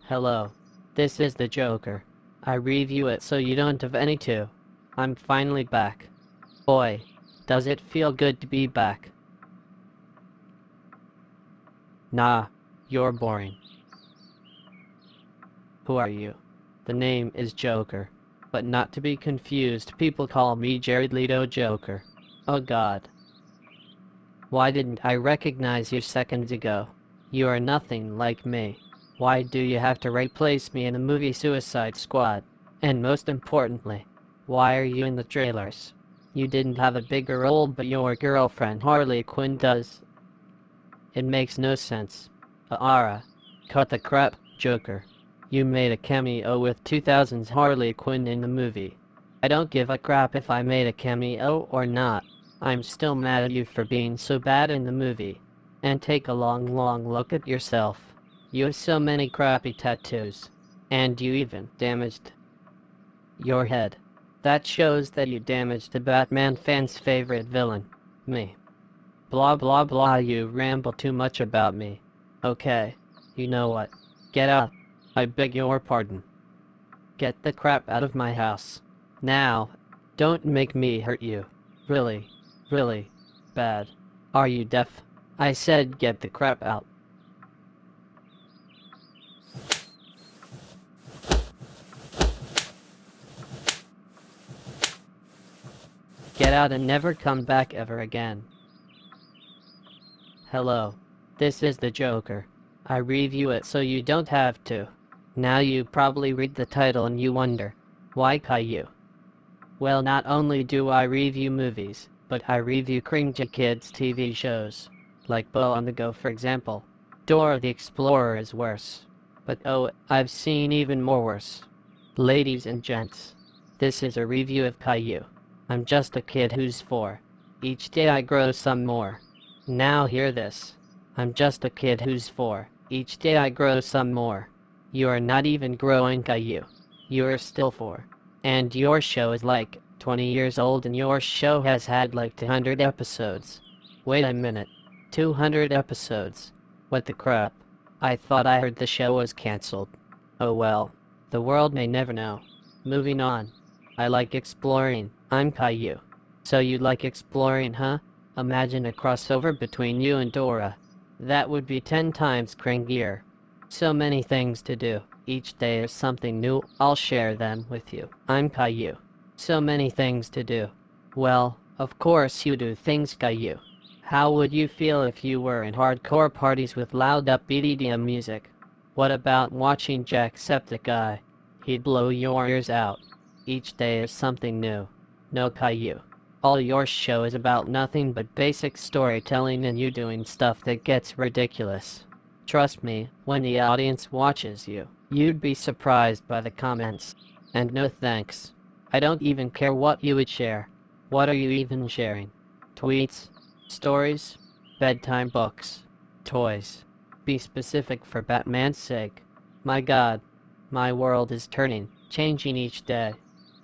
Hello. This is the Joker. I review it so you don't have any to. I'm finally back. Boy, does it feel good to be back. Nah, you're boring. Who are you? The name is Joker. But not to be confused, people call me Jared Leto Joker. Oh god. Why didn't I recognize you seconds ago? You are nothing like me. Why do you have to replace me in the movie Suicide Squad? And most importantly, why are you in the trailers? You didn't have a bigger role, but your girlfriend Harley Quinn does. It makes no sense. Cut the crap, Joker. You made a cameo with 2000's Harley Quinn in the movie. I don't give a crap if I made a cameo or not. I'm still mad at you for being so bad in the movie. And take a long look at yourself. You have so many crappy tattoos. And you even damaged your head. That shows that you damaged the Batman fans' favorite villain, me. Blah blah blah, you ramble too much about me. Okay, you know what? Get out. I beg your pardon. Get the crap out of my house. Now, don't make me hurt you. Really, really bad. Are you deaf? I said get the crap out. Get out and never come back ever again. Hello. This is the Joker. I review it so you don't have to. Now you probably read the title and you wonder, why Caillou? Well, not only do I review movies, but I review cringy kids TV shows. Like Bo on the Go, for example. Dora the Explorer is worse. But oh, I've seen even more worse. Ladies and gents, this is a review of Caillou. I'm just a kid who's 4. Each day I grow some more. Now hear this. I'm just a kid who's 4. Each day I grow some more. You are not even growing, Caillou. You are still 4. And your show is like 20 years old and your show has had like 200 episodes. Wait a minute. 200 episodes. What the crap? I thought I heard the show was cancelled. Oh well. The world may never know. Moving on. I like exploring. I'm Caillou. So you like exploring, huh? Imagine a crossover between you and Dora. That would be 10 times cringier. So many things to do. Each day is something new. I'll share them with you. I'm Caillou. So many things to do. Well, of course you do things, Caillou. How would you feel if you were in hardcore parties with loud upbeat EDM music? What about watching Jacksepticeye? He'd blow your ears out. Each day is something new. No, Caillou. All your show is about nothing but basic storytelling and you doing stuff that gets ridiculous. Trust me, when the audience watches you, you'd be surprised by the comments. And no thanks. I don't even care what you would share. What are you even sharing? Tweets? Stories? Bedtime books? Toys? Be specific for Batman's sake. My god. My world is turning, changing each day.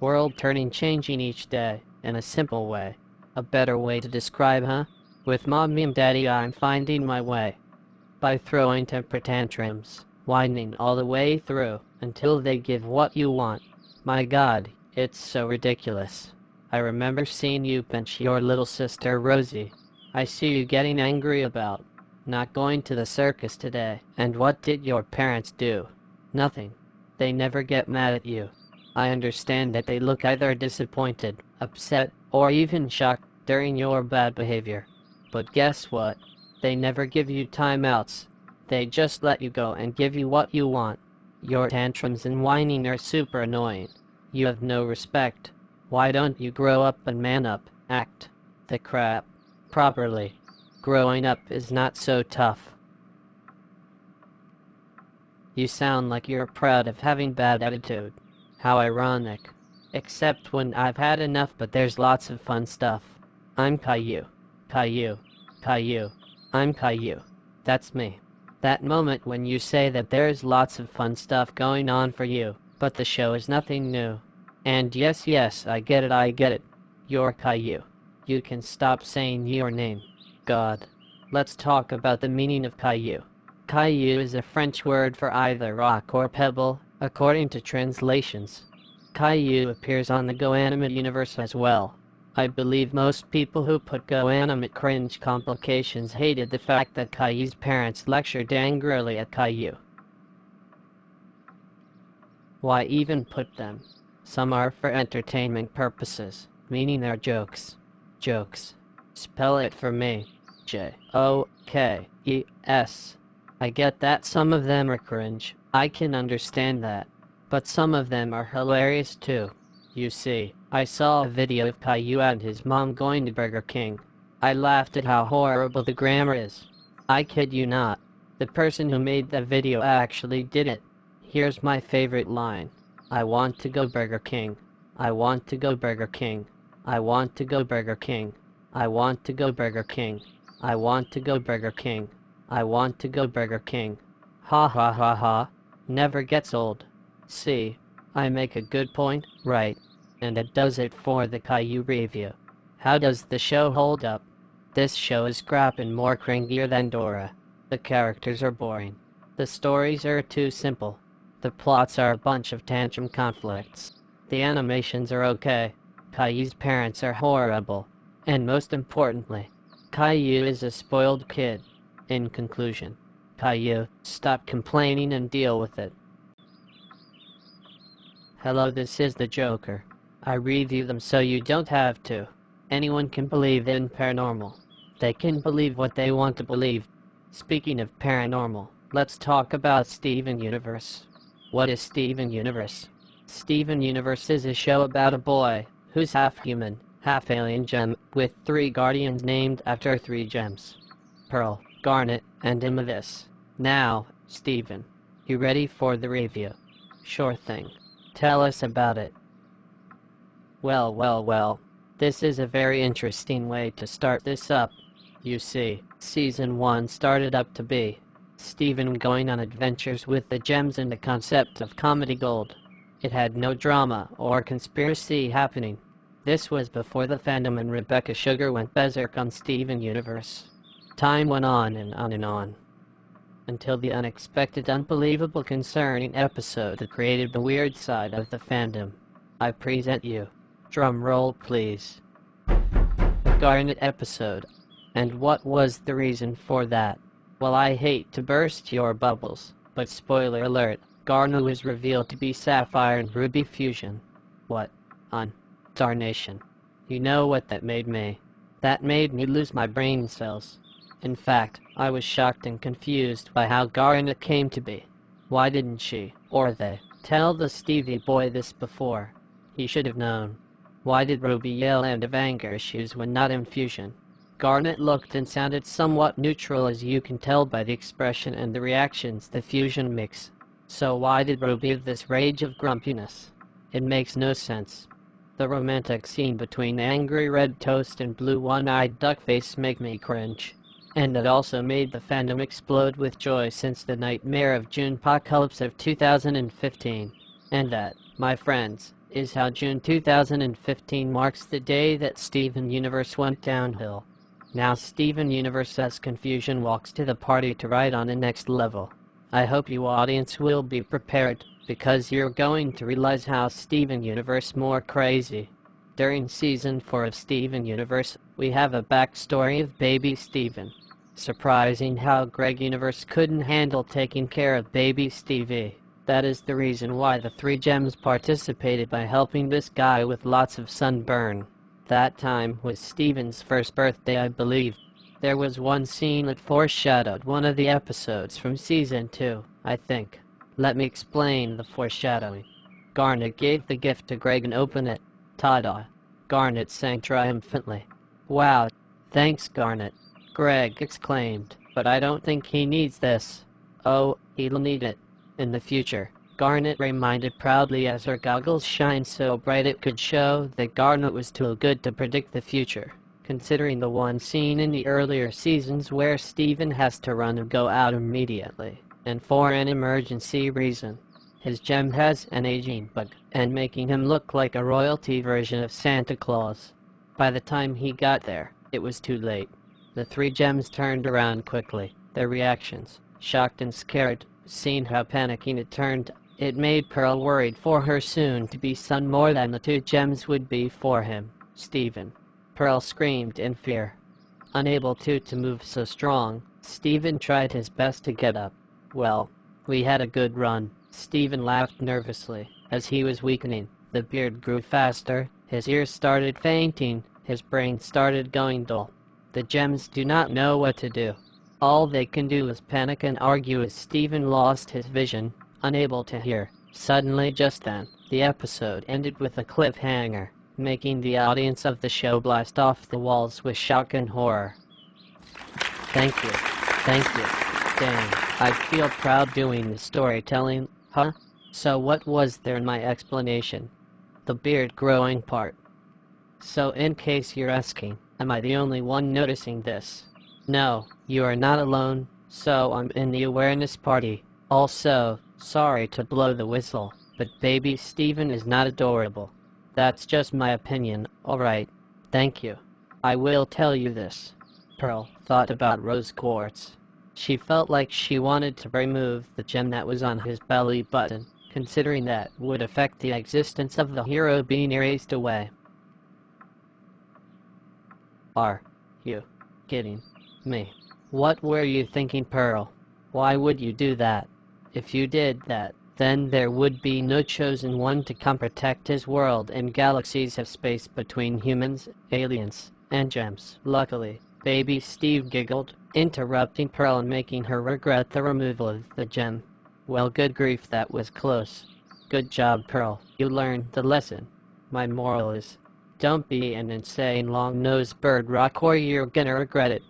World turning, changing each day, in a simple way. A better way to describe, huh? With mommy and daddy I'm finding my way. By throwing temper tantrums, whining all the way through, until they give what you want. My god, it's so ridiculous. I remember seeing you pinch your little sister Rosie. I see you getting angry about not going to the circus today. And what did your parents do? Nothing. They never get mad at you. I understand that they look either disappointed, upset, or even shocked during your bad behavior. But guess what? They never give you timeouts. They just let you go and give you what you want. Your tantrums and whining are super annoying. You have no respect. Why don't you grow up and man up, act the crap properly? Growing up is not so tough. You sound like you're proud of having bad attitude. How ironic. Except when I've had enough, but there's lots of fun stuff. I'm Caillou. Caillou. Caillou. I'm Caillou. That's me. That moment when you say that there's lots of fun stuff going on for you, but the show is nothing new. And yes, I get it. You're Caillou. You can stop saying your name. God. Let's talk about the meaning of Caillou. Caillou is a French word for either rock or pebble, according to translations. Caillou appears on the GoAnimate universe as well. I believe most people who put GoAnimate cringe complications hated the fact that Caillou's parents lectured angrily at Caillou. Why even put them? Some are for entertainment purposes, meaning they're jokes. Jokes. Spell it for me. Jokes. I get that some of them are cringe, I can understand that. But some of them are hilarious too. You see, I saw a video of Caillou and his mom going to Burger King. I laughed at how horrible the grammar is. I kid you not. The person who made the video actually did it. Here's my favorite line. I want to go Burger King. I want to go Burger King. I want to go Burger King. I want to go Burger King. I want to go Burger King. I want to go Burger King. Ha ha ha ha. Never gets old. See, I make a good point, right? And it does it for the Caillou review. How does the show hold up? This show is crap and more cringier than Dora. The characters are boring. The stories are too simple. The plots are a bunch of tantrum conflicts. The animations are okay. Caillou's parents are horrible. And most importantly, Caillou is a spoiled kid. In conclusion, Caillou, stop complaining and deal with it. Hello, this is the Joker. I review them so you don't have to. Anyone can believe in paranormal. They can believe what they want to believe. Speaking of paranormal, let's talk about Steven Universe. What is Steven Universe? Steven Universe is a show about a boy who's half human, half alien gem, with 3 guardians named after 3 gems. Pearl, Garnet, and Amethyst. Now, Steven, you ready for the review? Sure thing. Tell us about it. Well. This is a very interesting way to start this up. You see, Season 1 started up to be Steven going on adventures with the gems and the concept of comedy gold. It had no drama or conspiracy happening. This was before the fandom and Rebecca Sugar went berserk on Steven Universe. Time went on and on and on. Until the unexpected, unbelievable, concerning episode that created the weird side of the fandom. I present you. Drum roll, please. The Garnet episode. And what was the reason for that? Well, I hate to burst your bubbles, but spoiler alert, Garnet was revealed to be Sapphire and Ruby Fusion. What? On darnation. You know what that made me? That made me lose my brain cells. In fact, I was shocked and confused by how Garnet came to be. Why didn't she, or they, tell the Stevie boy this before? He should have known. Why did Ruby yell out of anger issues when not in fusion? Garnet looked and sounded somewhat neutral, as you can tell by the expression and the reactions the fusion makes. So why did Ruby have this rage of grumpiness? It makes no sense. The romantic scene between the angry red toast and blue one-eyed duckface make me cringe. And it also made the fandom explode with joy since the nightmare of June-pocalypse of 2015. And that, my friends, is how June 2015 marks the day that Steven Universe went downhill. Now Steven Universe's confusion walks to the party to ride on the next level. I hope you audience will be prepared, because you're going to realize how Steven Universe more crazy. During Season 4 of Steven Universe, we have a backstory of baby Steven. Surprising how Greg Universe couldn't handle taking care of baby Stevie. That is the reason why the 3 gems participated by helping this guy with lots of sunburn. That time was Steven's first birthday, I believe. There was one scene that foreshadowed one of the episodes from Season 2, I think. Let me explain the foreshadowing. Garnet gave the gift to Greg and opened it. Ta-da! Garnet sang triumphantly. Wow, thanks Garnet, Greg exclaimed, but I don't think he needs this. Oh, he'll need it in the future, Garnet reminded proudly as her goggles shined so bright it could show that Garnet was too good to predict the future, considering the one scene in the earlier seasons where Steven has to run and go out immediately, and for an emergency reason. His gem has an aging bug, and making him look like a royalty version of Santa Claus. By the time he got there, it was too late. The 3 gems turned around quickly, their reactions, shocked and scared. Seeing how panicking it turned, it made Pearl worried for her soon-to-be son more than the 2 gems would be for him, Steven. Pearl screamed in fear. Unable to move so strong, Steven tried his best to get up. Well, we had a good run. Steven laughed nervously. As he was weakening, the beard grew faster, his ears started fainting, his brain started going dull. The gems do not know what to do. All they can do is panic and argue as Steven lost his vision, unable to hear. Suddenly just then, the episode ended with a cliffhanger, making the audience of the show blast off the walls with shock and horror. Thank you. Thank you. Dang, I feel proud doing the storytelling, huh? So what was there in my explanation? The beard growing part. So in case you're asking, am I the only one noticing this? No, you are not alone, so I'm in the awareness party. Also, sorry to blow the whistle, but baby Steven is not adorable. That's just my opinion, alright. Thank you. I will tell you this. Pearl thought about rose quartz. She felt like she wanted to remove the gem that was on his belly button, considering that would affect the existence of the hero being erased away. Are you kidding me? What were you thinking, Pearl? Why would you do that? If you did that, then there would be no chosen one to come protect his world and galaxies of space between humans, aliens, and gems. Luckily, baby Steve giggled, interrupting Pearl and making her regret the removal of the gem. Well, good grief, that was close. Good job, Pearl. You learned the lesson. My moral is, don't be an insane long-nosed bird rock or you're gonna regret it.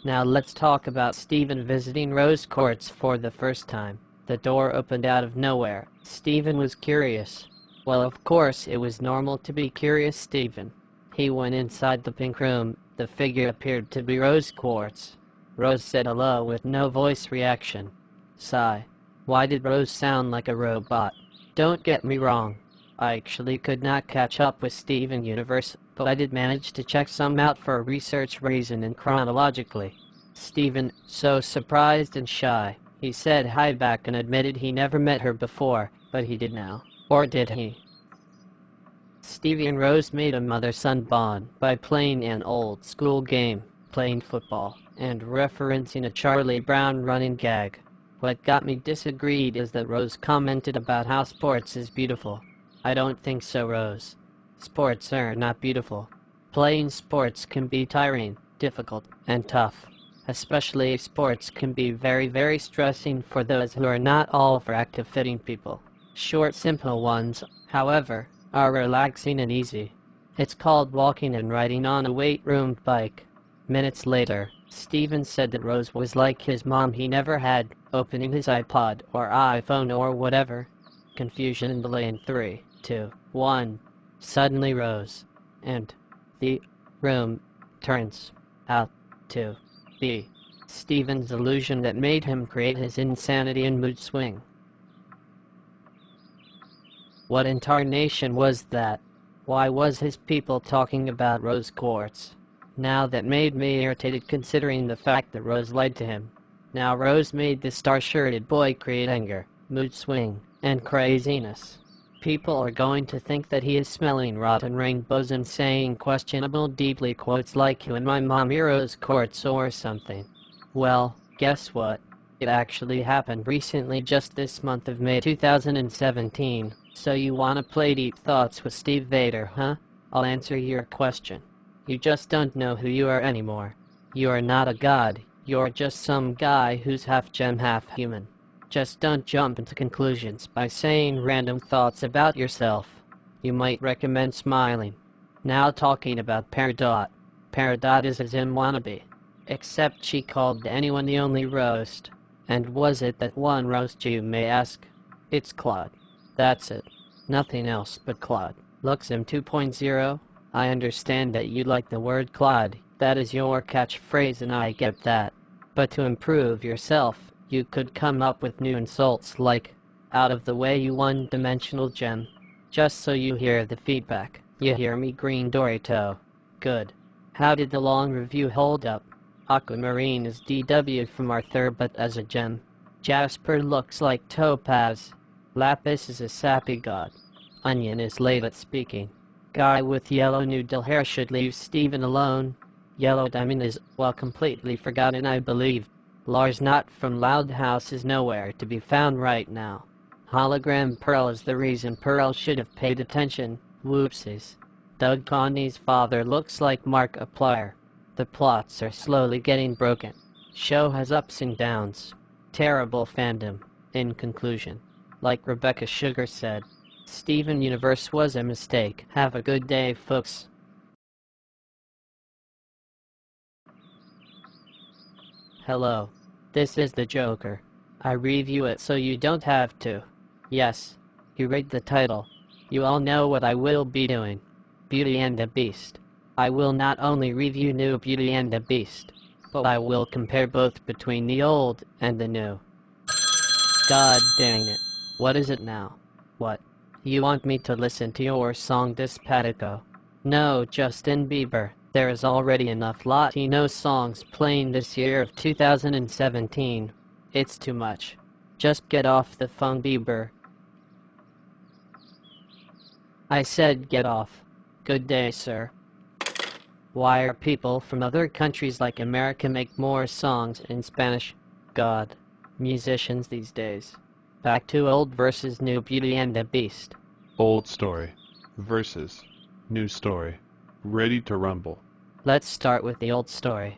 Now let's talk about Steven visiting Rose Quartz for the first time. The door opened out of nowhere. Steven was curious. Well, of course, it was normal to be curious, Steven. He went inside the pink room. The figure appeared to be Rose Quartz. Rose said hello with no voice reaction. Sigh. Why did Rose sound like a robot? Don't get me wrong. I actually could not catch up with Steven Universe, but I did manage to check some out for a research reason and chronologically. Steven, so surprised and shy. He said hi back and admitted he never met her before, but he did now. Or did he? Stevie and Rose made a mother-son bond by playing an old-school game, playing football, and referencing a Charlie Brown running gag. What got me disagreed is that Rose commented about how sports is beautiful. I don't think so, Rose. Sports are not beautiful. Playing sports can be tiring, difficult, and tough. Especially sports can be very stressing for those who are not all for active fitting people. Short, simple ones, however, are relaxing and easy. It's called walking and riding on a weight room bike. Minutes later, Steven said that Rose was like his mom he never had, opening his iPod or iPhone or whatever. Confusion and delay in 3, 2, 1. Suddenly Rose. And the room turns out to be Steven's illusion that made him create his insanity and mood swing. What in tarnation was that? Why was his people talking about Rose Quartz? Now that made me irritated considering the fact that Rose lied to him. Now Rose made the star-shirted boy create anger, mood swing, and craziness. People are going to think that he is smelling rotten rainbows and saying questionable deeply quotes like you and my mom Rose Quartz or something. Well, guess what? It actually happened recently, just this month of May 2017. So you wanna play Deep Thoughts with Steve Vader, huh? I'll answer your question. You just don't know who you are anymore. You are not a god, you're just some guy who's half gem, half human. Just don't jump into conclusions by saying random thoughts about yourself. You might recommend smiling. Now talking about Peridot. Peridot is as in wannabe. Except she called anyone the only roast. And was it that one roast, you may ask? It's Claude. That's it. Nothing else but Claude. Luxem 2.0. I understand that you like the word Claude. That is your catchphrase and I get that. But to improve yourself, you could come up with new insults like, out of the way you one-dimensional gem. Just so you hear the feedback. You hear me, Green Dorito? Good. How did the long review hold up? Aquamarine is DW from Arthur but as a gem. Jasper looks like topaz. Lapis is a sappy god. Onion is late at speaking. Guy with yellow noodle hair should leave Steven alone. Yellow diamond is, well, completely forgotten, I believe. Lars not from Loud House is nowhere to be found right now. Hologram Pearl is the reason Pearl should have paid attention. Whoopsies. Doug Connie's father looks like Markiplier. The plots are slowly getting broken. Show has ups and downs. Terrible fandom. In conclusion, like Rebecca Sugar said, Steven Universe was a mistake. Have a good day, folks. Hello. This is the Joker. I review it so you don't have to. Yes, you read the title. You all know what I will be doing. Beauty and the Beast. I will not only review new Beauty and the Beast, but I will compare both between the old and the new. God dang it. What is it now? What? You want me to listen to your song Despacito? No, Justin Bieber. There is already enough Latino songs playing this year of 2017. It's too much. Just get off the phone, Bieber. I said get off. Good day, sir. Why are people from other countries like America make more songs in Spanish? God. Musicians these days. Back to old versus new Beauty and the Beast. Old story versus new story. Ready to rumble. Let's start with the old story.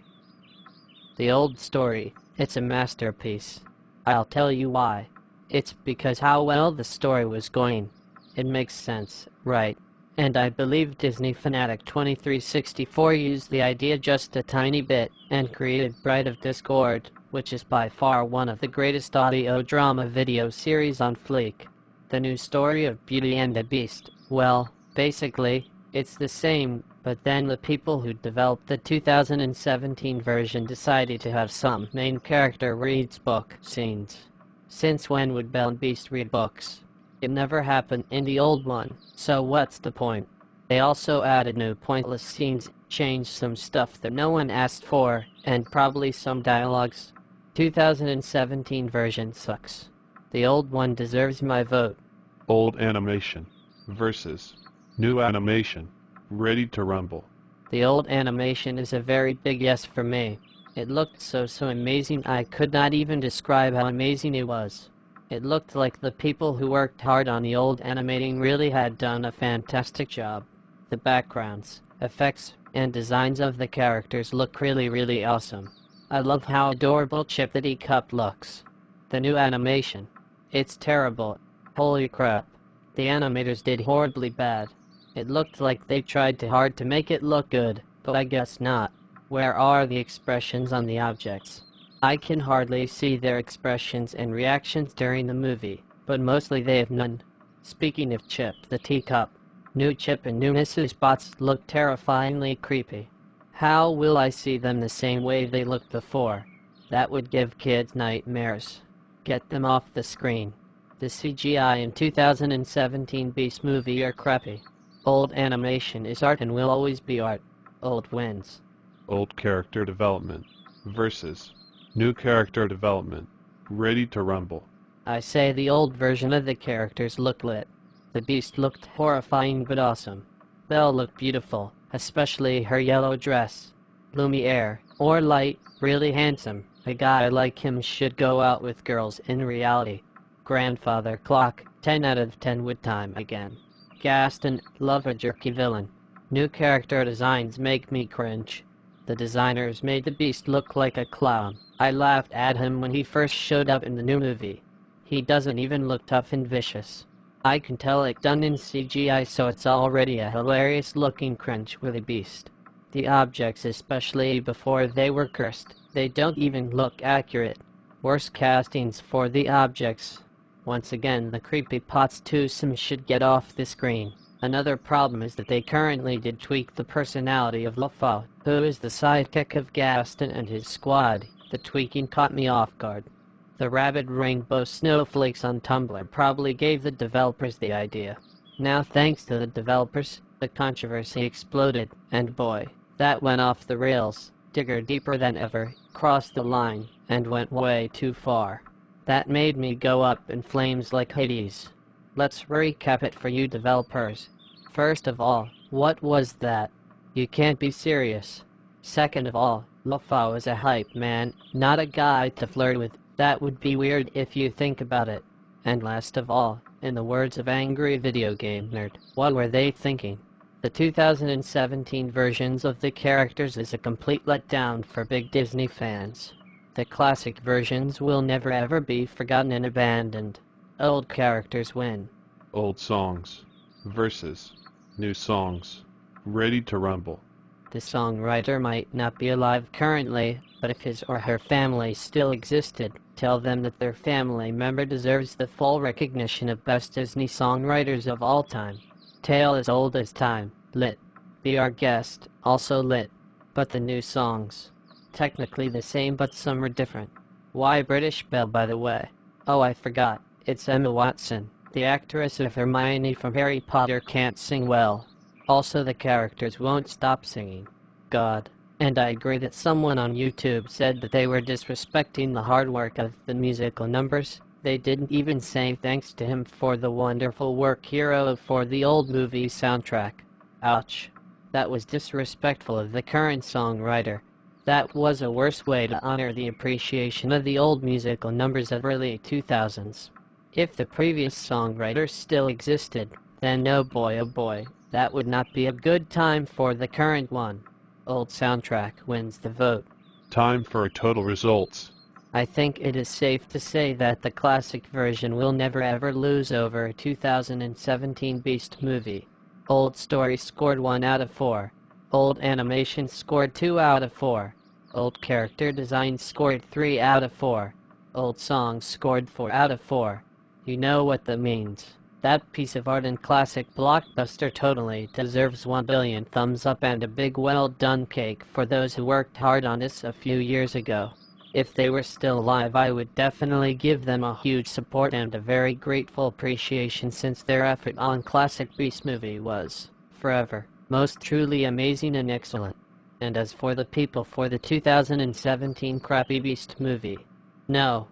The old story, it's a masterpiece. I'll tell you why. It's because how well the story was going. It makes sense, right? And I believe Disney Fanatic 2364 used the idea just a tiny bit and created Bride of Discord, which is by far one of the greatest audio drama video series on Fleek. The new story of Beauty and the Beast, well, basically, it's the same, but then the people who developed the 2017 version decided to have some main character reads book scenes. Since when would Belle and Beast read books? It never happened in the old one, so what's the point? They also added new pointless scenes, changed some stuff that no one asked for, and probably some dialogues. 2017 version sucks. The old one deserves my vote. Old animation versus new animation. Ready to rumble. The old animation is a very big yes for me. It looked so amazing I could not even describe how amazing it was. It looked like the people who worked hard on the old animating really had done a fantastic job. The backgrounds, effects, and designs of the characters look really awesome. I love how adorable Chippity Cup looks. The new animation. It's terrible. Holy crap. The animators did horribly bad. It looked like they tried too hard to make it look good, but I guess not. Where are the expressions on the objects? I can hardly see their expressions and reactions during the movie, but mostly they have none. Speaking of Chip the teacup, new Chip and new Mrs. Spots look terrifyingly creepy. How will I see them the same way they looked before? That would give kids nightmares. Get them off the screen. The CGI in 2017 Beast movie are crappy. Old animation is art and will always be art. Old wins. Old character development versus new character development. Ready to rumble. I say the old version of the characters look lit. The Beast looked horrifying but awesome. Belle looked beautiful, especially her yellow dress. Lumiere, or Light, really handsome. A guy like him should go out with girls in reality. Grandfather Clock, 10 out of 10 would time again. Gaston, love a jerky villain. New character designs make me cringe. The designers made the Beast look like a clown. I laughed at him when he first showed up in the new movie. He doesn't even look tough and vicious. I can tell it done in CGI, so it's already a hilarious looking cringe with a Beast. The objects, especially before they were cursed, they don't even look accurate. Worse castings for the objects. Once again, the creepy Pots twosome should get off the screen. Another problem is that they currently did tweak the personality of Lafau, who is the sidekick of Gaston and his squad. The tweaking caught me off guard. The rabid rainbow snowflakes on Tumblr probably gave the developers the idea. Now thanks to the developers, the controversy exploded, and boy, that went off the rails. Digger deeper than ever, crossed the line, and went way too far. That made me go up in flames like Hades. Let's recap it for you developers. First of all, what was that? You can't be serious. Second of all, Lufa was a hype man, not a guy to flirt with. That would be weird if you think about it. And last of all, in the words of Angry Video Game Nerd, what were they thinking? The 2017 versions of the characters is a complete letdown for big Disney fans. The classic versions will never ever be forgotten and abandoned. Old characters win. Old songs versus new songs. Ready to rumble. The songwriter might not be alive currently, but if his or her family still existed, tell them that their family member deserves the full recognition of best Disney songwriters of all time. Tale as old as time, lit. Be our guest, also lit. But the new songs. Technically the same but some are different. Why British Belle, by the way? Oh, I forgot. It's Emma Watson. The actress of Hermione from Harry Potter can't sing well. Also the characters won't stop singing. God. And I agree that someone on YouTube said that they were disrespecting the hard work of the musical numbers. They didn't even say thanks to him for the wonderful work hero for the old movie soundtrack. Ouch. That was disrespectful of the current songwriter. That was a worse way to honor the appreciation of the old musical numbers of early 2000s. If the previous songwriter still existed, then oh boy, that would not be a good time for the current one. Old soundtrack wins the vote. Time for total results. I think it is safe to say that the classic version will never ever lose over a 2017 Beast movie. Old story scored 1 out of 4. Old animation scored 2 out of 4. Old character design scored 3 out of 4. Old songs scored 4 out of 4. You know what that means. That piece of art and classic blockbuster totally deserves 1 billion thumbs up and a big well done cake for those who worked hard on this a few years ago. If they were still alive, I would definitely give them a huge support and a very grateful appreciation, since their effort on classic Beast movie was, forever, most truly amazing and excellent. And as for the people for the 2017 crappy Beast movie, no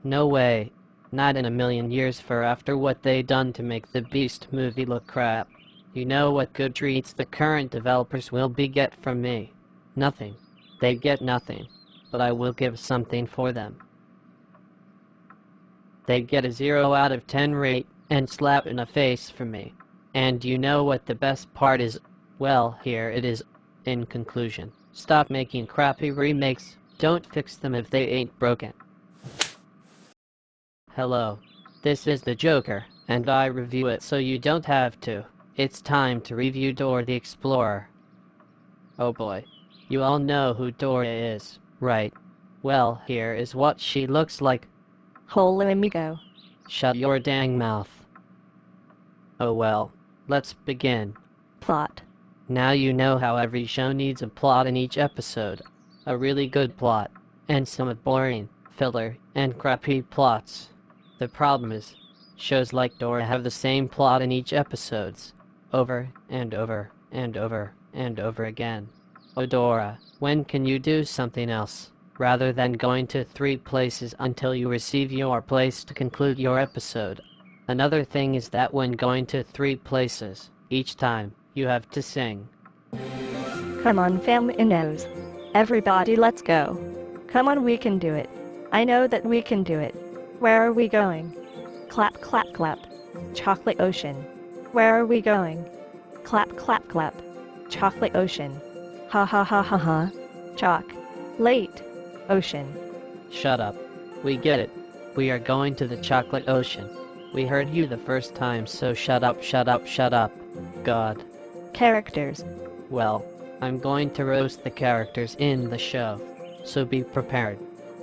way. Not in a million years, for after what they done to make the Beast movie look crap. You know what good treats the current developers will be get from me? Nothing. They get nothing. But I will give something for them. They get a 0 out of 10 rate and slap in the face from me. And you know what the best part is? Well, here it is. In conclusion, stop making crappy remakes. Don't fix them if they ain't broken. Hello, this is the Joker, and I review it so you don't have to. It's time to review Dora the Explorer. Oh boy, you all know who Dora is, right? Well, here is what she looks like. Hola amigo. Shut your dang mouth. Oh well, let's begin. Plot. Now you know how every show needs a plot in each episode. A really good plot, and some boring, filler, and crappy plots. The problem is, shows like Dora have the same plot in each episodes, over and over and over and over again. Oh Dora, when can you do something else, rather than going to 3 places until you receive your place to conclude your episode? Another thing is that when going to 3 places, each time, you have to sing. Come on faminos. Everybody let's go. Come on, we can do it. I know that we can do it. Where are we going? Clap clap clap. Chocolate Ocean. Where are we going? Clap clap clap. Chocolate Ocean. Ha ha ha ha ha. Chalk. Late. Ocean. Shut up. We get it. We are going to the Chocolate Ocean. We heard you the first time, so shut up, shut up, shut up. God. Characters. Well, I'm going to roast the characters in the show, so be prepared.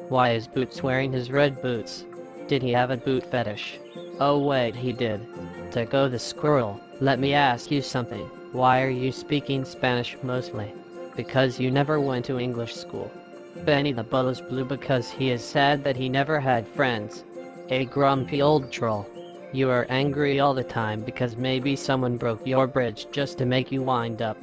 Why is Boots wearing his red boots? Did he have a boot fetish? Oh wait, he did. Tico the Squirrel, let me ask you something. Why are you speaking Spanish mostly? Because you never went to English school. Benny the Bull is blue because he is sad that he never had friends. A grumpy old troll. You are angry all the time because maybe someone broke your bridge just to make you wind up.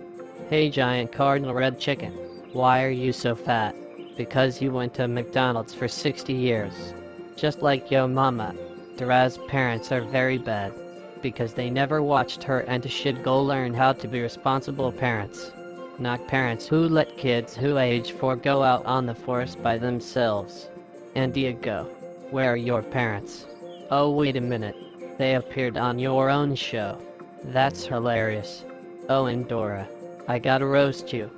Hey giant cardinal red chicken. Why are you so fat? Because you went to McDonald's for 60 years. Just like yo mama. Dora's parents are very bad. Because they never watched her and should go learn how to be responsible parents. Not parents who let kids who age 4 go out on the forest by themselves. And Diego, where are your parents? Oh wait a minute. They appeared on your own show. That's hilarious. Oh, and Dora. I gotta roast you.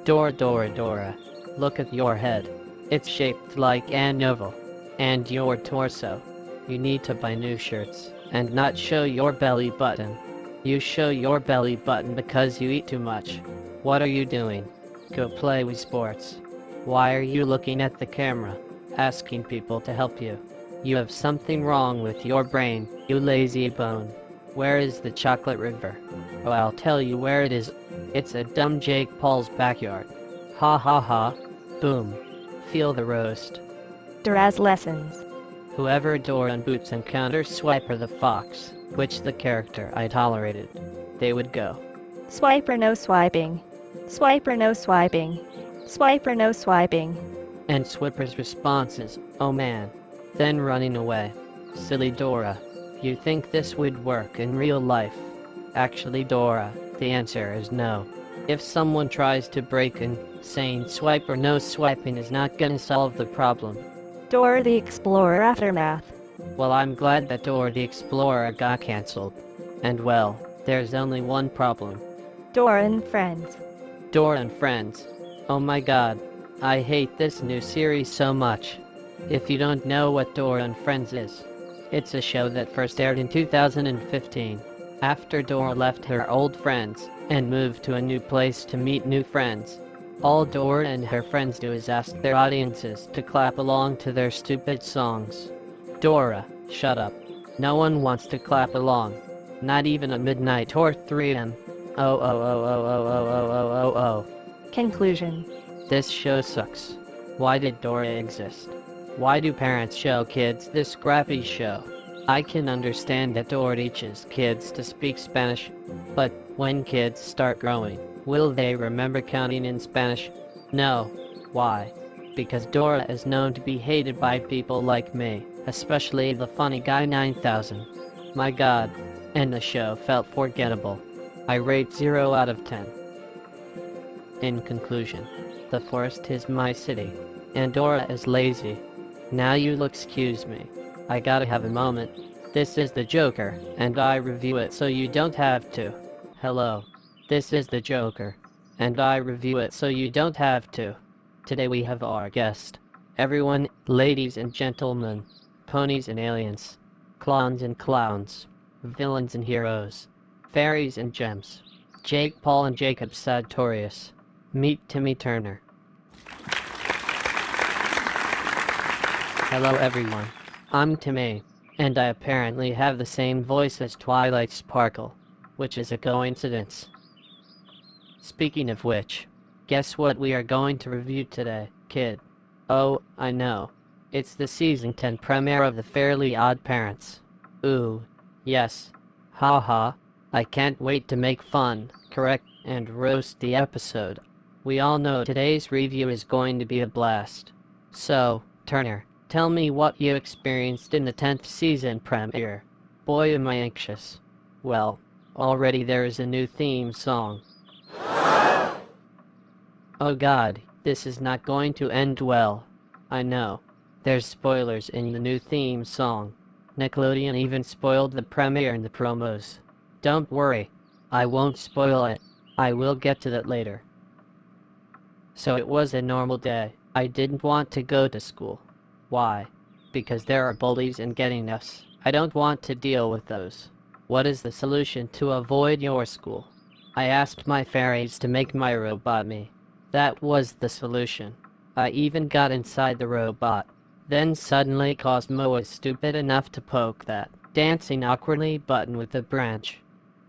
Dora. Look at your head. It's shaped like an oval. And your torso. You need to buy new shirts, and not show your belly button. You show your belly button because you eat too much. What are you doing? Go play Wii Sports. Why are you looking at the camera, asking people to help you? You have something wrong with your brain, you lazy bone. Where is the chocolate river? Oh, I'll tell you where it is. It's at dumb Jake Paul's backyard. Ha ha ha. Boom. Feel the roast. Dora's lessons. Whoever Dora and Boots encounter Swiper the Fox, which the character I tolerated, they would go. Swiper no swiping. Swiper no swiping. Swiper no swiping. And Swiper's response is, oh man. Then running away. Silly Dora. You think this would work in real life? Actually, Dora, the answer is no. If someone tries to break in, saying Swiper no swiping is not gonna solve the problem. Dora the Explorer aftermath. Well, I'm glad that Dora the Explorer got cancelled. And well, there's only one problem. Dora and Friends. Dora and Friends. Oh my god. I hate this new series so much. If you don't know what Dora and Friends is, it's a show that first aired in 2015. After Dora left her old friends and moved to a new place to meet new friends. All Dora and her friends do is ask their audiences to clap along to their stupid songs. Dora, shut up. No one wants to clap along. Not even at midnight or 3 am. Oh. Conclusion. This show sucks. Why did Dora exist? Why do parents show kids this crappy show? I can understand that Dora teaches kids to speak Spanish, but when kids start growing, will they remember counting in Spanish? No. Why? Because Dora is known to be hated by people like me, especially the funny guy 9000. My god. And the show felt forgettable. I rate 0 out of 10. In conclusion, the forest is my city, and Dora is lazy. Now you'll excuse me. I gotta have a moment. This is the Joker, and I review it so you don't have to. Hello. This is the Joker, and I review it so you don't have to. Today we have our guest. Everyone, ladies and gentlemen, ponies and aliens, clowns and clowns, villains and heroes, fairies and gems, Jake Paul and Jacob Sartorius. Meet Timmy Turner. Hello everyone. I'm Timmy, and I apparently have the same voice as Twilight Sparkle, which is a coincidence. Speaking of which, guess what we are going to review today, kid? Oh, I know. It's the season 10 premiere of The Fairly Odd Parents. Ooh, yes. Haha. I can't wait to make fun, correct, and roast the episode. We all know today's review is going to be a blast. So, Turner, tell me what you experienced in the 10th season premiere. Boy, am I anxious. Well, already there is a new theme song. Oh god, this is not going to end well. I know. There's spoilers in the new theme song. Nickelodeon even spoiled the premiere in the promos. Don't worry. I won't spoil it. I will get to that later. So it was a normal day. I didn't want to go to school. Why? Because there are bullies and getting us. I don't want to deal with those. What is the solution to avoid your school? I asked my fairies to make my robot me. That was the solution. I even got inside the robot. Then suddenly Cosmo was stupid enough to poke that dancing awkwardly button with a branch.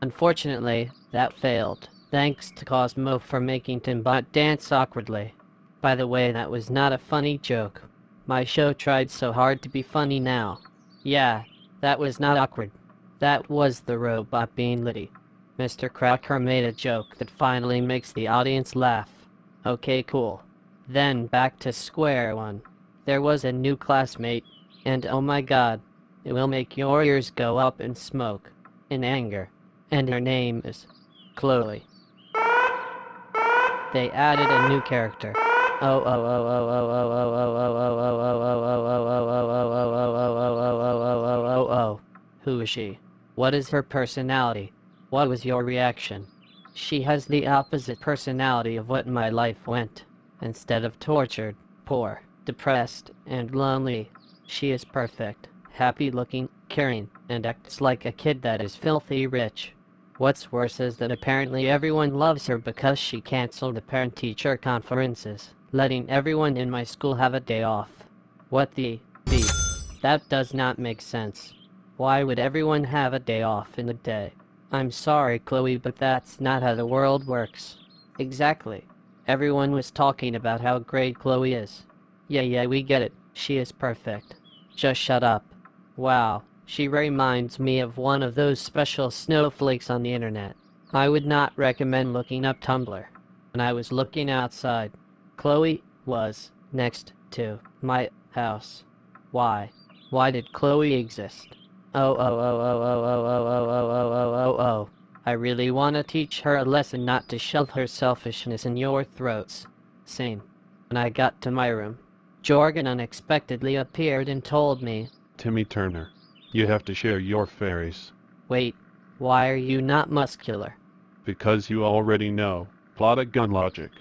Unfortunately, that failed. Thanks to Cosmo for making Timbot dance awkwardly. By the way, that was not a funny joke. My show tried so hard to be funny now. Yeah, that was not awkward. That was the robot being litty. Mr. Cracker made a joke that finally makes the audience laugh. Okay, cool. Then back to square one. There was a new classmate, and oh my god, it will make your ears go up in smoke, in anger. And her name is Chloe. They added a new character. Who is she? What is her personality? What was your reaction? She has the opposite personality of what my life went. Instead of tortured, poor, depressed, and lonely, she is perfect, happy-looking, caring, and acts like a kid that is filthy rich. What's worse is that apparently everyone loves her because she canceled the parent-teacher conferences, letting everyone in my school have a day off. What the beep? That does not make sense. Why would everyone have a day off in the day? I'm sorry, Chloe, but that's not how the world works. Exactly. Everyone was talking about how great Chloe is. Yeah, we get it. She is perfect. Just shut up. Wow, she reminds me of one of those special snowflakes on the internet. I would not recommend looking up Tumblr. When I was looking outside, Chloe was next to my house. Why? Why did Chloe exist? I really want to teach her a lesson not to shove her selfishness in your throats. Same. When I got to my room, Jorgen unexpectedly appeared and told me, Timmy Turner, you have to share your fairies. wait, why are you not muscular? Because you already know. Plot of gun logic.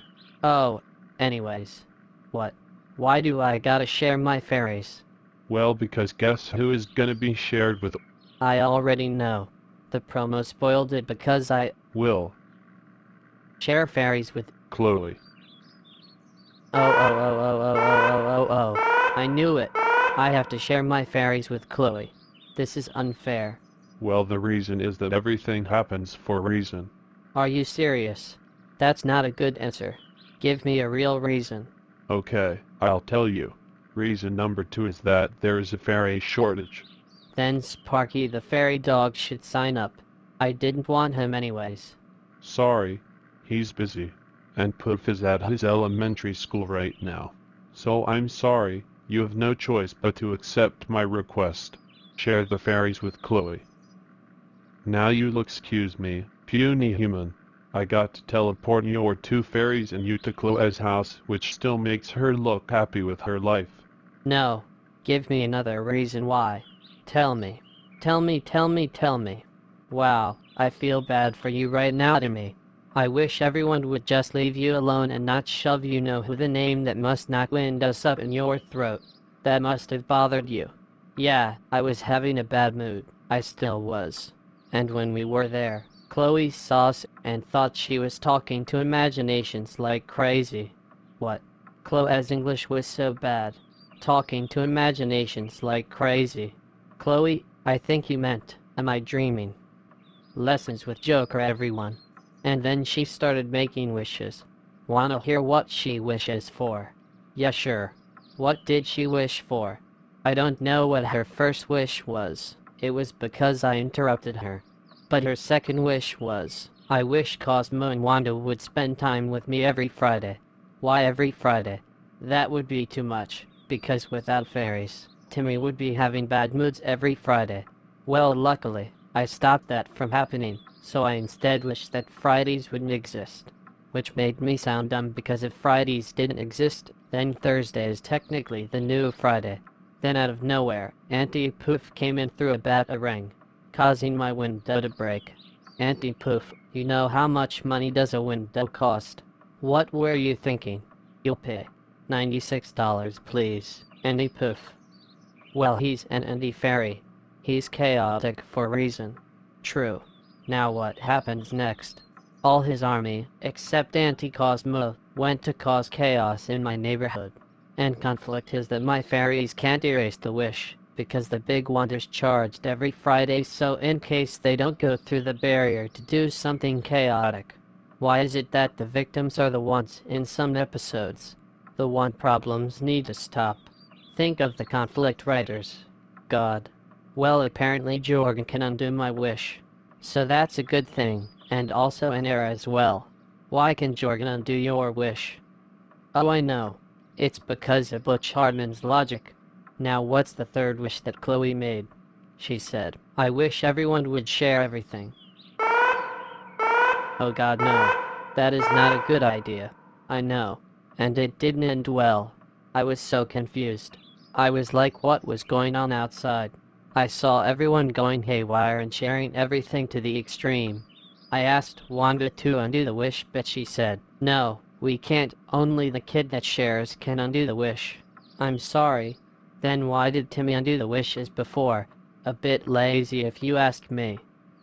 Oh, anyways. What? Why do I gotta share my fairies? Well, because guess who is gonna be shared with I already know. The promo spoiled it because I Will, share fairies with. Chloe. I knew it. I have to share my fairies with Chloe. This is unfair. Well, the reason is that everything happens for a reason. Are you serious? That's not a good answer. Give me a real reason. Okay, I'll tell you. Reason number 2 is that there is a fairy shortage. Then Sparky the fairy dog should sign up. I didn't want him anyways. Sorry, he's busy. And Poof is at his elementary school right now. So I'm sorry, you have no choice but to accept my request. Share the fairies with Chloe. Now you'll excuse me, puny human. I got to teleport your 2 fairies and you to Chloe's house, which still makes her look happy with her life. No. Give me another reason why. Tell me. Tell me. Wow, I feel bad for you right now, Timmy. I wish everyone would just leave you alone and not shove you know who the name that must not wind us up in your throat. That must have bothered you. Yeah, I was having a bad mood. I still was. And when we were there, Chloe saw us and thought she was talking to imaginations like crazy. What? Chloe's English was so bad. Talking to imaginations like crazy. Chloe, I think you meant, am I dreaming? Lessons with Joker, everyone. And then she started making wishes. Wanna hear what she wishes for? Yeah, sure. What did she wish for? I don't know what her first wish was. It was because I interrupted her. But her second wish was, I wish Cosmo and Wanda would spend time with me every Friday. Why every Friday? That would be too much, because without fairies, Timmy would be having bad moods every Friday. Well, luckily, I stopped that from happening, so I instead wished that Fridays wouldn't exist. Which made me sound dumb because if Fridays didn't exist, then Thursday is technically the new Friday. Then out of nowhere, Auntie Poof came in through a batarang, causing my window to break. Auntie Poof, you know how much money does a window cost? What were you thinking? You'll pay $96, please, Auntie Poof. Well, he's an indie fairy. He's chaotic for a reason. True. Now what happens next? All his army, except Auntie Cosmo, went to cause chaos in my neighborhood. And conflict is that my fairies can't erase the wish, because the big wonders charged every Friday, so in case they don't go through the barrier to do something chaotic. Why is it that the victims are the ones in some episodes? The one problems need to stop. Think of the conflict writers. God. Well, apparently Jorgen can undo my wish. So that's a good thing, and also an error as well. Why can Jorgen undo your wish? Oh, I know. It's because of Butch Hartman's logic. Now what's the third wish that Chloe made? She said, I wish everyone would share everything. Oh God, no. That is not a good idea. I know. And it didn't end well. I was so confused. I was like, what was going on outside? I saw everyone going haywire and sharing everything to the extreme. I asked Wanda to undo the wish, but she said, no, we can't. Only the kid that shares can undo the wish. I'm sorry. Then why did Timmy undo the wishes before? A bit lazy if you ask me.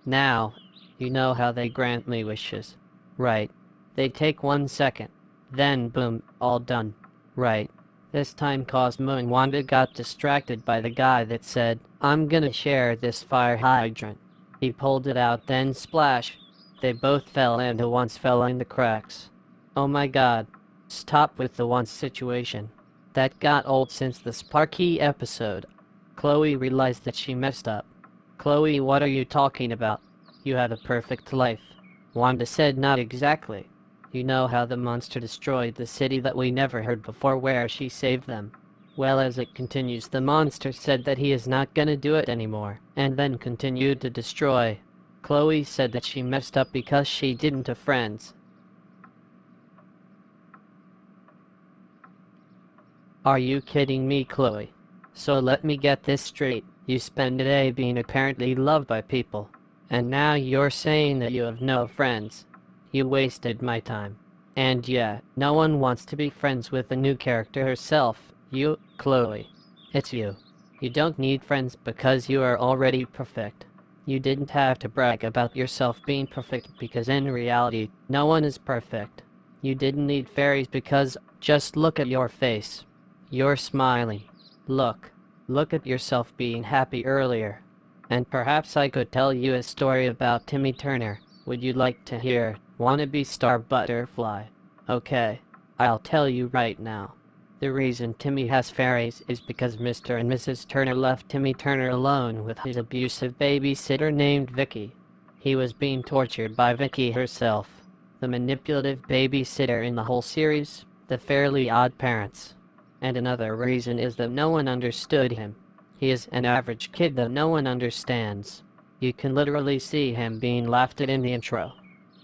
Now, you know how they grant me wishes. Right. They take 1 second. Then boom, all done. Right. This time Cosmo and Wanda got distracted by the guy that said, I'm gonna share this fire hydrant. He pulled it out, then splash. They both fell and the once fell in the cracks. Oh my God. Stop with the once situation. That got old since the Sparky episode. Chloe realized that she messed up. Chloe, what are you talking about? You had a perfect life. Wanda said, not exactly. You know how the monster destroyed the city that we never heard before where she saved them. Well, as it continues, the monster said that he is not gonna do it anymore, and then continued to destroy. Chloe said that she messed up because she didn't have friends. Are you kidding me, Chloe? So let me get this straight. You spend a day being apparently loved by people, and now you're saying that you have no friends. You wasted my time. And yeah, no one wants to be friends with the new character herself. You, Chloe. It's you. You don't need friends because you are already perfect. You didn't have to brag about yourself being perfect because in reality, no one is perfect. You didn't need fairies because just look at your face. You're smiling. Look at yourself being happy earlier. And perhaps I could tell you a story about Timmy Turner. Would you like to hear? Wannabe Star Butterfly. Okay, I'll tell you right now. The reason Timmy has fairies is because Mr. and Mrs. Turner left Timmy Turner alone with his abusive babysitter named Vicky. He was being tortured by Vicky herself, the manipulative babysitter in the whole series, The Fairly Odd Parents. And another reason is that no one understood him. He is an average kid that no one understands. You can literally see him being laughed at in the intro.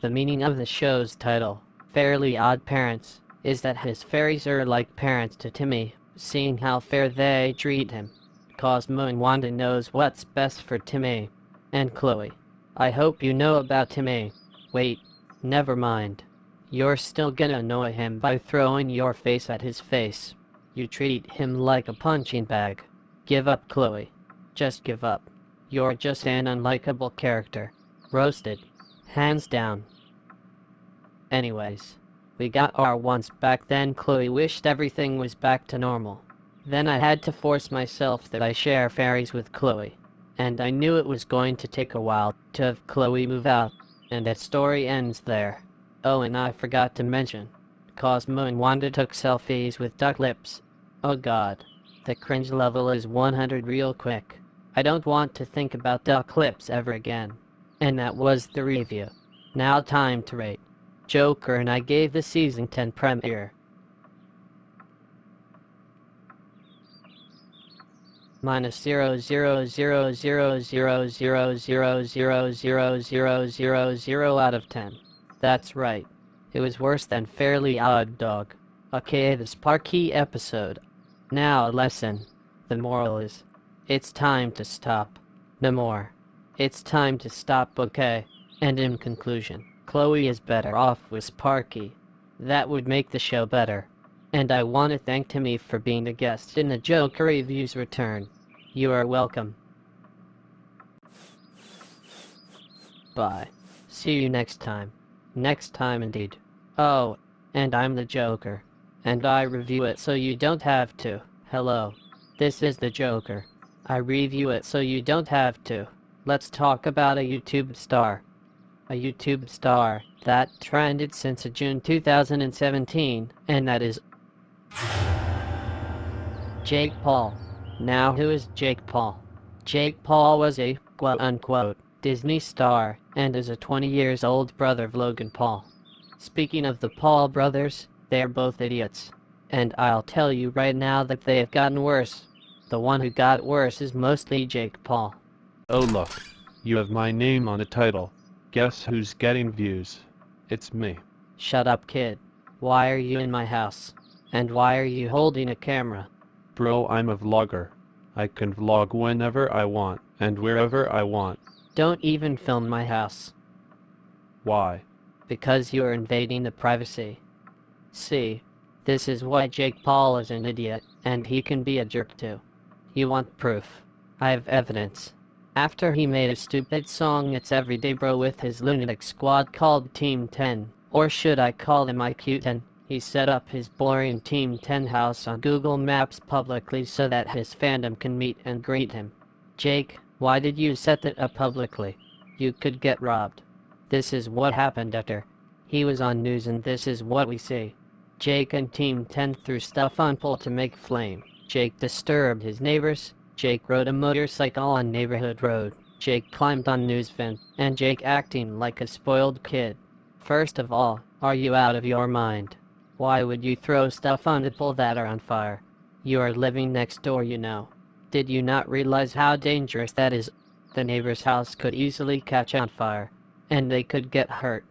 The meaning of the show's title, Fairly Odd Parents, is that his fairies are like parents to Timmy, seeing how fair they treat him. Cosmo and Wanda knows what's best for Timmy. And Chloe. I hope you know about Timmy. Wait, never mind. You're still gonna annoy him by throwing your face at his face. You treat him like a punching bag. Give up, Chloe. Just give up. You're just an unlikable character. Roasted. Hands down. Anyways, we got our once back. Then Chloe wished everything was back to normal. Then I had to force myself that I share fairies with Chloe. And I knew it was going to take a while to have Chloe move out. And that story ends there. Oh, and I forgot to mention. Cosmo and Wanda took selfies with duck lips. Oh God. The cringe level is 100 real quick. I don't want to think about duck lips ever again. And that was the review. Now time to rate. Joker, and I gave the season 10 premiere minus 0.00000000000 out of 10. That's right. It was worse than Fairly Odd Dog, aka the Sparky episode. Now lesson. The moral is, it's time to stop. No more. It's time to stop, okay? And in conclusion, Chloe is better off with Sparky. That would make the show better. And I want to thank Timmy for being a guest in the Joker Reviews return. You are welcome. Bye. See you next time. Next time indeed. Oh, and I'm the Joker. And I review it so you don't have to. Hello. This is the Joker. I review it so you don't have to. Let's talk about a YouTube star. A YouTube star that trended since June 2017, and that is Jake Paul. Now who is Jake Paul? Jake Paul was a quote-unquote Disney star and is a 20 years old brother of Logan Paul. Speaking of the Paul brothers, they are both idiots. And I'll tell you right now that they have gotten worse. The one who got worse is mostly Jake Paul. Oh look, you have my name on the title. Guess who's getting views? It's me. Shut up, kid. Why are you in my house? And why are you holding a camera? Bro, I'm a vlogger. I can vlog whenever I want, and wherever I want. Don't even film my house. Why? Because you are invading the privacy. See, this is why Jake Paul is an idiot, and he can be a jerk too. You want proof? I have evidence. After he made a stupid song It's Everyday Bro with his lunatic squad called Team 10, or should I call them IQ 10, he set up his boring Team 10 house on Google Maps publicly so that his fandom can meet and greet him. Jake, why did you set that up publicly? You could get robbed. This is what happened after he was on news, and this is what we see. Jake and Team 10 threw stuff on pole to make flame. Jake disturbed his neighbors. Jake rode a motorcycle on neighborhood road. Jake climbed on news fence, and Jake acting like a spoiled kid. First of all, are you out of your mind? Why would you throw stuff on the pole that are on fire? You are living next door, you know. Did you not realize how dangerous that is? The neighbor's house could easily catch on fire, and they could get hurt.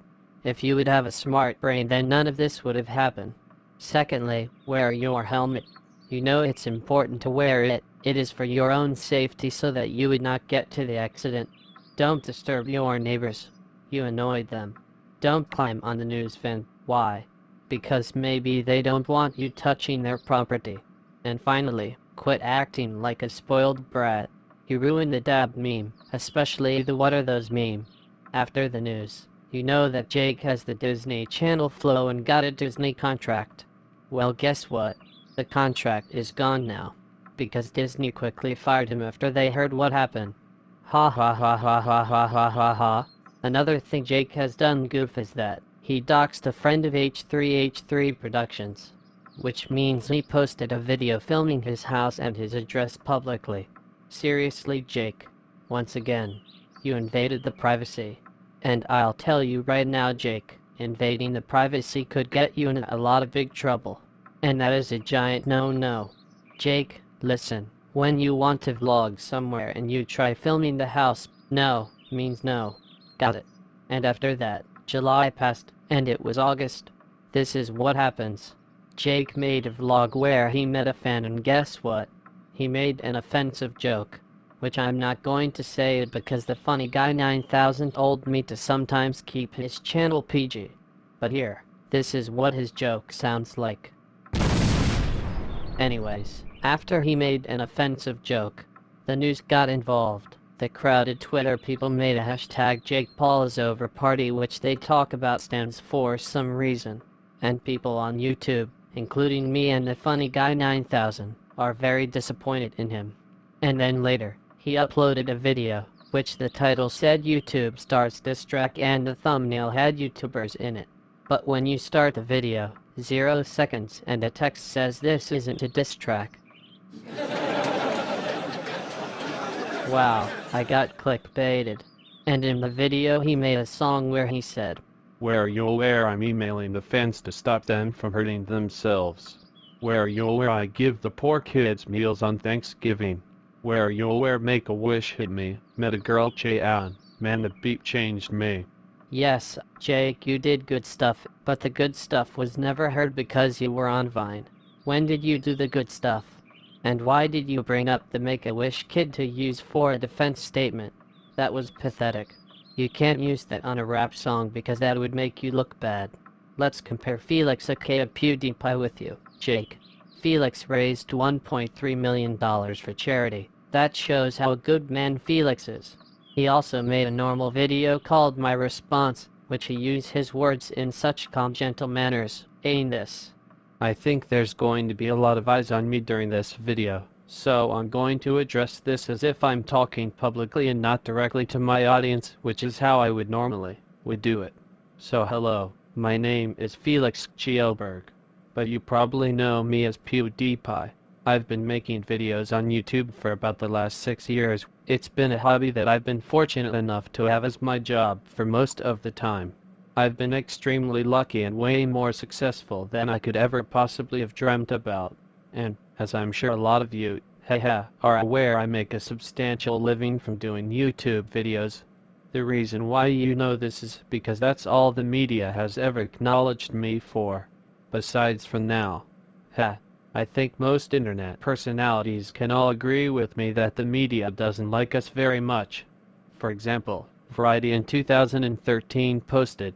If you would have a smart brain, then none of this would have happened. Secondly, wear your helmet. You know it's important to wear it. It is for your own safety so that you would not get to the accident. Don't disturb your neighbors. You annoyed them. Don't climb on the news fence. Why? Because maybe they don't want you touching their property. And finally, quit acting like a spoiled brat. You ruined the dab meme, especially the what are those meme. After the news, you know that Jake has the Disney Channel flow and got a Disney contract. Well, guess what? The contract is gone now, because Disney quickly fired him after they heard what happened. Ha ha ha ha ha ha ha ha ha. Another thing Jake has done goof is that he doxed a friend of H3H3 Productions, which means he posted a video filming his house and his address publicly. Seriously, Jake, once again, you invaded the privacy. And I'll tell you right now, Jake, invading the privacy could get you in a lot of big trouble. And that is a giant no-no. Jake, listen, when you want to vlog somewhere and you try filming the house, no means no. Got it? And after that, July passed, and it was August. This is what happens. Jake made a vlog where he met a fan, and guess what? He made an offensive joke, which I'm not going to say it because the funny guy 9000 told me to sometimes keep his channel PG. But here, this is what his joke sounds like. Anyways, after he made an offensive joke, the news got involved. The crowded Twitter people made a hashtag Jake Paul is over party, which they talk about stands for some reason. And people on YouTube, including me and the funny guy 9000, are very disappointed in him. And then later, he uploaded a video, which the title said YouTube starts diss track and the thumbnail had YouTubers in it. But when you start the video, 0 seconds and the text says this isn't a diss track. Wow, I got clickbaited. And in the video he made a song where he said, Where you're aware I'm emailing the fans to stop them from hurting themselves. Where you're aware I give the poor kids meals on Thanksgiving. Where you're aware Make-A-Wish hit me, met a girl Cheyenne, man the beat changed me. Yes, Jake, you did good stuff, but the good stuff was never heard because you were on Vine. When did you do the good stuff? And why did you bring up the Make-A-Wish kid to use for a defense statement? That was pathetic. You can't use that on a rap song because that would make you look bad. Let's compare Felix aka PewDiePie with you, Jake. Felix raised $1.3 million for charity. That shows how a good man Felix is. He also made a normal video called My Response, which he used his words in such calm, gentle manners. Ain't this? I think there's going to be a lot of eyes on me during this video, so I'm going to address this as if I'm talking publicly and not directly to my audience, which is how I would normally do it. So hello, my name is Felix Kjellberg, but you probably know me as PewDiePie. I've been making videos on YouTube for about the last 6 years. It's been a hobby that I've been fortunate enough to have as my job for most of the time. I've been extremely lucky and way more successful than I could ever possibly have dreamt about. And, as I'm sure a lot of you, are aware, I make a substantial living from doing YouTube videos. The reason why you know this is because that's all the media has ever acknowledged me for. Besides from now. I think most internet personalities can all agree with me that the media doesn't like us very much. For example, Variety in 2013 posted,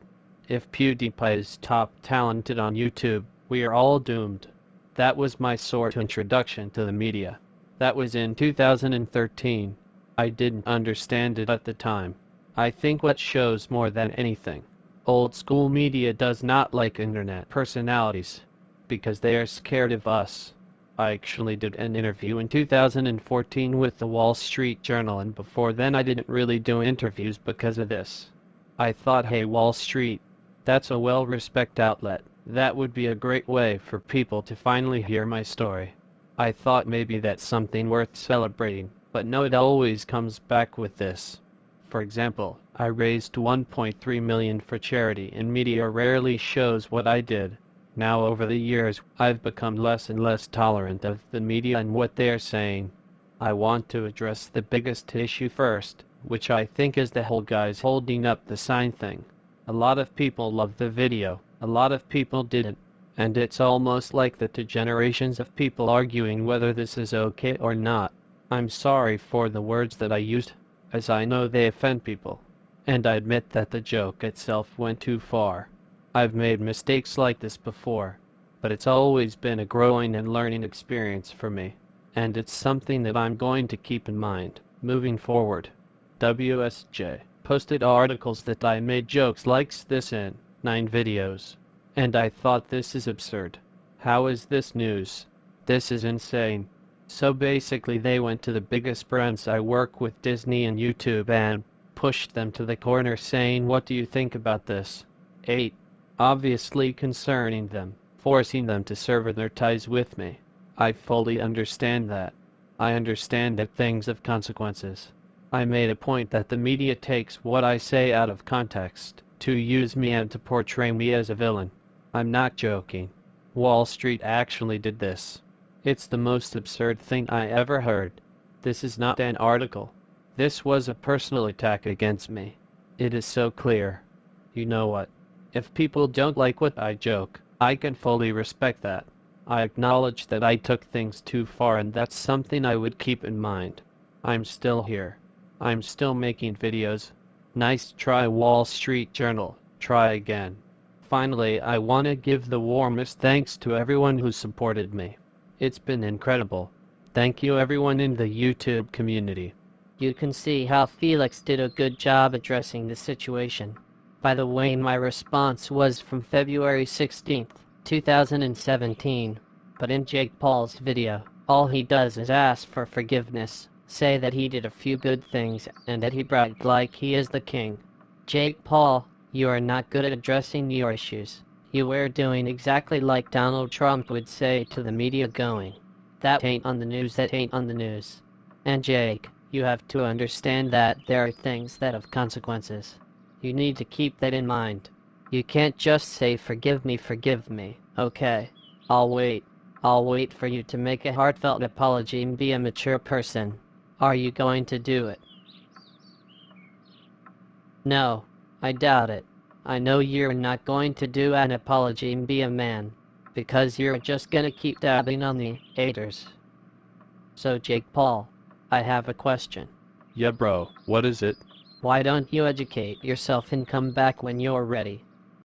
"If PewDiePie is top talented on YouTube, we are all doomed." That was my sort of introduction to the media. That was in 2013. I didn't understand it at the time. I think what shows more than anything, old school media does not like internet personalities, because they are scared of us. I actually did an interview in 2014 with the Wall Street Journal, and before then I didn't really do interviews because of this. I thought, hey, Wall Street, that's a well-respected outlet. That would be a great way for people to finally hear my story. I thought maybe that's something worth celebrating, but no, it always comes back with this. For example, I raised $1.3 million for charity, and media rarely shows what I did. Now over the years, I've become less and less tolerant of the media and what they are saying. I want to address the biggest issue first, which I think is the whole guys holding up the sign thing. A lot of people loved the video, a lot of people didn't, and it's almost like the two generations of people arguing whether this is okay or not. I'm sorry for the words that I used, as I know they offend people, and I admit that the joke itself went too far. I've made mistakes like this before, but it's always been a growing and learning experience for me, and it's something that I'm going to keep in mind moving forward. WSJ posted articles that I made jokes like this in 9 videos, and I thought, this is absurd. How is this news? This is insane. So basically they went to the biggest brands I work with, Disney and YouTube, and pushed them to the corner saying, what do you think about this? 8. Obviously concerning them, forcing them to sever their ties with me. I fully understand that. I understand that things have consequences. I made a point that the media takes what I say out of context, to use me and to portray me as a villain. I'm not joking. Wall Street actually did this. It's the most absurd thing I ever heard. This is not an article. This was a personal attack against me. It is so clear. You know what? If people don't like what I joke, I can fully respect that. I acknowledge that I took things too far, and that's something I would keep in mind. I'm still here. I'm still making videos. Nice try, Wall Street Journal. Try again. Finally, I want to give the warmest thanks to everyone who supported me. It's been incredible. Thank you everyone in the YouTube community. You can see how Felix did a good job addressing the situation. By the way, my response was from February 16th, 2017. But in Jake Paul's video, all he does is ask for forgiveness, say that he did a few good things, and that he bragged like he is the king. Jake Paul, you are not good at addressing your issues. You were doing exactly like Donald Trump would say to the media, going, "That ain't on the news, that ain't on the news." And Jake, you have to understand that there are things that have consequences. You need to keep that in mind. You can't just say forgive me, okay? I'll wait. I'll wait for you to make a heartfelt apology and be a mature person. Are you going to do it? No, I doubt it. I know you're not going to do an apology and be a man, because you're just gonna keep dabbing on the haters. So Jake Paul, I have a question. Yeah bro, what is it? Why don't you educate yourself and come back when you're ready?